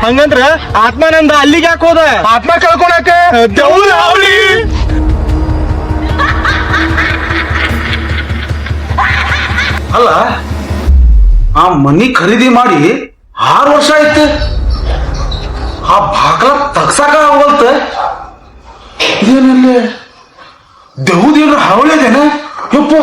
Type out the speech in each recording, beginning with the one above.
ಹಂಗಂದ್ರ ಆತ್ಮಾನಂದ ಅಲ್ಲಿಗೆ ಯಾಕೆ ಹೋದ? ಆತ್ಮ ಕಳ್ಕೊಳಕ ದೆವ್ವದ ಹಾವಳಿ. ಅಲ್ಲ ಆ ಮನಿ ಖರೀದಿ ಮಾಡಿ 6 ವರ್ಷ ಆಯ್ತು. ಆ ಬಾಗ್ಲ ತಗ್ಸಾಕ ಆಗಲ್ತ. ಇದೇನಲ್ಲಿ ದೆವ್ವದೇನು ಹಾವಳಿ ಅದೇನ ಯಪ್ಪ.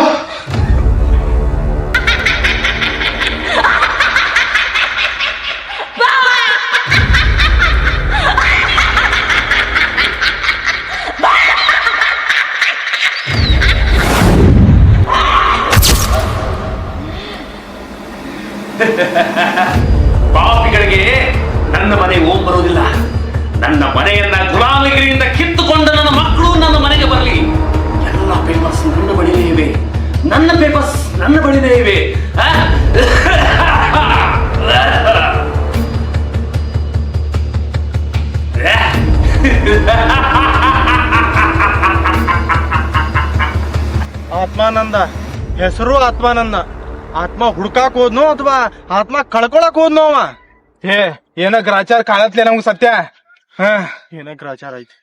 ಪಾಪಿಗಳಿಗೆ ನನ್ನ ಮನೆ ಓಂ ಬರುವುದಿಲ್ಲ. ನನ್ನ ಮನೆಯನ್ನ ಗುಲಾಮಗಿರಿಯಿಂದ ಕಿತ್ತುಕೊಂಡ ನನ್ನ ಮಕ್ಕಳು ನನ್ನ ಮನೆಗೆ ಬರಲಿ. ಎಲ್ಲ ಪೇಪರ್ಸ್ ನನ್ನ ಬಳಿನೇ ಇವೆ. ನನ್ನ ಪೇಪರ್ಸ್ ನನ್ನ ಬಳಿನೇ ಇವೆ. ಆತ್ಮಾನಂದ ಹೆಸರು ಆತ್ಮಾನಂದ. ಆತ್ಮ ಹುಡ್ಕಾಕ್ ಹೋದ್ನೋ ಅಥವಾ ಆತ್ಮ ಕಳ್ಕೊಳಕ್ ಹೋದ್ನೋ ಅವ? ಏನ ಗ್ರಾಚಾರ ಕಾಣತ್ಲೆ ನಮ್ಗೆ ಸತ್ಯ. ಏನ ಗ್ರಾಚಾರ ಐತಿ.